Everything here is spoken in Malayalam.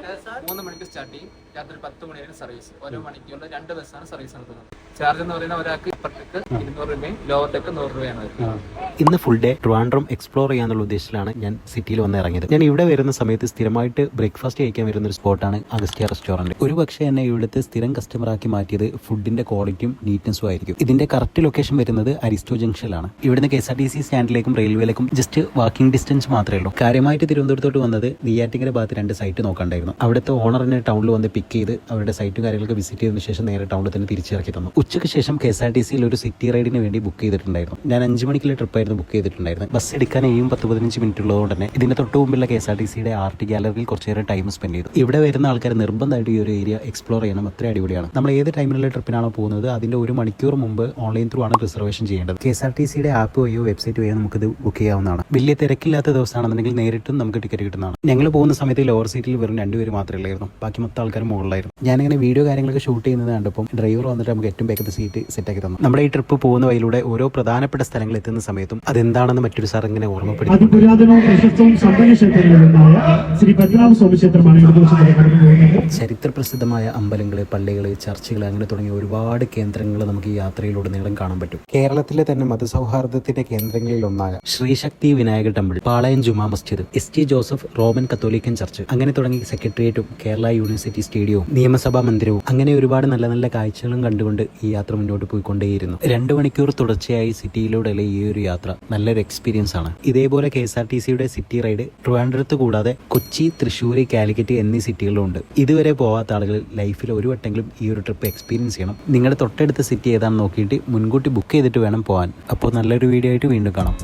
രാവിലെ 3 മണിക്ക് സ്റ്റാർട്ട് ചെയ്യും, രാത്രി 10 മണി വരെ സർവീസ്. ഓരോ മണിക്കൂറിൽ 2 ബസ്സാണ് സർവീസ് നടത്തുന്നത്. ചാർജ് എന്ന് പറയുന്നത് ഒരാൾക്ക് ഇപ്പുറത്തേക്ക് 200 രൂപയും ലോവർ ഡെക്ക് 100 രൂപയാണ് വരുന്നത്. ഇന്ന് ഫുൾ ഡേ ട്രിവാൻഡ്രം എക്സ്പ്ലോർ ചെയ്യാനുള്ള ഉദ്ദേശത്തിലാണ് ഞാൻ സിറ്റിയിൽ വന്ന് ഇറങ്ങിയത്. ഞാൻ ഇവിടെ വരുന്ന സമയത്ത് സ്ഥിരമായിട്ട് ബ്രേക്ക്ഫാസ്റ്റ് കഴിക്കാൻ വരുന്ന ഒരു സ്പോട്ടാണ് അഗസ്ത്യ റെസ്റ്റോറന്റ്. ഒരു പക്ഷേ എന്നെ ഇവിടുത്തെ സ്ഥിരം കസ്റ്റമർ ആക്കി മാറ്റിയത് ഫുഡിന്റെ ക്വാളിറ്റിയും നീറ്റ്നെസ്സും ആയിരിക്കും. ഇതിന്റെ കറക്റ്റ് ലൊക്കേഷൻ വരുന്നത് അരിസ്റ്റോ ജംഗ്ഷനിലാണ്. ഇവിടുന്ന് KSRTC സ്റ്റാൻഡിലേക്കും റെയിൽവേയിലേക്കും ജസ്റ്റ് വാക്കിംഗ് ഡിസ്റ്റൻസ് മാത്രമേ ഉള്ളൂ. കാര്യമായിട്ട് തിരുവനന്തപുരത്തോട്ട് വന്നത് നെയ്യാറ്റിങ്കര ഭാഗത്ത് 2 സൈറ്റ് നോക്കാണ്ടായിരുന്നു. അവിടുത്തെ ഓണറിനെ ടൗണിൽ വന്ന് പിക്ക് ചെയ്ത് അവരുടെ സൈറ്റും കാര്യങ്ങളൊക്കെ വിസിറ്റ് ചെയ്തതിനു ശേഷം നേരെ ടൗണിൽ തന്നെ തിരിച്ചിറക്കി തന്നു. ഉച്ചയ്ക്ക് ശേഷം KSRTCയിൽ ഒരു സിറ്റി റൈഡിന് വേണ്ടി ബുക്ക് ചെയ്തിട്ടുണ്ടായിരുന്നു. ഞാൻ 5 മണിക്കുള്ള ട്രിപ്പായിരുന്നു ബുക്ക് ചെയ്തിട്ടുണ്ടായിരുന്നത്. ബസ് എടുക്കാൻ 10-15 മിനിറ്റ് ഉള്ളതുകൊണ്ട് തന്നെ ഇതിന്റെ തൊട്ട് മുമ്പുള്ള KSRTCയുടെ ആർട്ട് ഗാലറിയിൽ കുറച്ചേറെ ടൈം സ്പെൻഡ് ചെയ്തു. ഇവിടെ വരുന്ന ആൾക്കാർ നിർബന്ധമായിട്ട് ഈ ഒരു ഏരിയ എക്സ്പ്ലോർ ചെയ്യണം. അത്ര അടിപൊളിയാണ്. നമ്മൾ ഏത് ടൈമിലുള്ള ട്രിപ്പിനാണോ പോകുന്നത് അതിന്റെ 1 മണിക്കൂർ മുമ്പ് ഓൺലൈൻ ത്രൂ ആണ് റിസർവേഷൻ ചെയ്യേണ്ടത്. KSRTCയുടെ ആപ്പ് വഴിയോ വെബ്സൈറ്റ് വഴിയോ നമുക്കിത് ബുക്ക് ചെയ്യാവുന്നതാണ്. വലിയ തിരക്കില്ലാത്ത ദിവസമാണെന്നുണ്ടെങ്കിൽ നേരിട്ടും നമുക്ക് ടിക്കറ്റ് കിട്ടുന്നതാണ്. ഞങ്ങൾ പോകുന്ന സമയത്ത് ലോവർ സീറ്റിൽ വെറും 2 പേര് മാത്രമേ ഉള്ളായിരുന്നു. ബാക്കി മൊത്തം ആൾക്കാർ മുകളിലായിരുന്നു. ഞാനിങ്ങനെ വീഡിയോ കാര്യങ്ങളൊക്കെ ഷൂട്ട് ചെയ്യുന്നത് കണ്ടപ്പോൾ ഡ്രൈവർ വന്നിട്ട് നമുക്ക് ഏറ്റവും ബാക്കത്തെ സീറ്റ് സെറ്റാക്കി തന്നു. നമ്മുടെ ഈ ട്രിപ്പ് പോകുന്ന വഴിയിലൂടെ ഓരോ പ്രധാനപ്പെട്ട സ്ഥലങ്ങൾ എത്തുന്ന സമയത്തും അതെന്താണെന്ന് മറ്റൊരു സാർ ഇങ്ങനെ ഓർമ്മപ്പെടുത്തി. ചരിത്ര പ്രസിദ്ധമായ അമ്പലങ്ങള്, പള്ളികള്, ചർച്ചുകൾ അങ്ങനെ തുടങ്ങിയ ഒരുപാട് കേന്ദ്രങ്ങൾ നമുക്ക് ഈ യാത്രയിലുടനീളം കാണാൻ പറ്റും. കേരളത്തിലെ തന്നെ മതസൗഹാർദ്ദത്തിന്റെ കേന്ദ്രങ്ങളിൽ ഒന്നായ ശ്രീശക്തി വിനായക ടെമ്പിൾ, പാളയം Juma Masjid, ST Joseph Roman കത്തോലിക്കൻ church അങ്ങനെ തുടങ്ങി സെക്രട്ടേറിയറ്റും കേരള യൂണിവേഴ്സിറ്റി സ്റ്റേഡിയവും നിയമസഭാ മന്ദിരവും അങ്ങനെ ഒരുപാട് നല്ല നല്ല കാഴ്ചകളും കണ്ടുകൊണ്ട് ഈ യാത്ര മുന്നോട്ട് പോയിക്കൊണ്ടേയിരുന്നു. 2 മണിക്കൂർ തുടർച്ചയായി സിറ്റിയിലൂടെയുള്ള ഈ ഒരു യാത്ര നല്ലൊരു എക്സ്പീരിയൻസ് ആണ്. ഇതേപോലെ KSRTCയുടെ സിറ്റി റൈഡ് ട്രിവാൻഡ്രത്ത് കൂടാതെ കൊച്ചി, തൃശ്ശൂർ, കാലിക്കറ്റ് എന്നീ സിറ്റികളിലും ഉണ്ട്. ഇതുവരെ പോവാത്ത ആളുകൾ ലൈഫിൽ ഒരു വട്ടെങ്കിലും ഈ ഒരു ട്രിപ്പ് എക്സ്പീരിയൻസ് ചെയ്യണം. നിങ്ങളുടെ തൊട്ടടുത്ത സിറ്റി ഏതാണെന്ന് നോക്കിയിട്ട് മുൻകൂട്ടി ബുക്ക് ചെയ്തിട്ട് വേണം പോകാൻ. അപ്പോൾ നല്ലൊരു വീഡിയോ ആയിട്ട് വീണ്ടും കാണാം.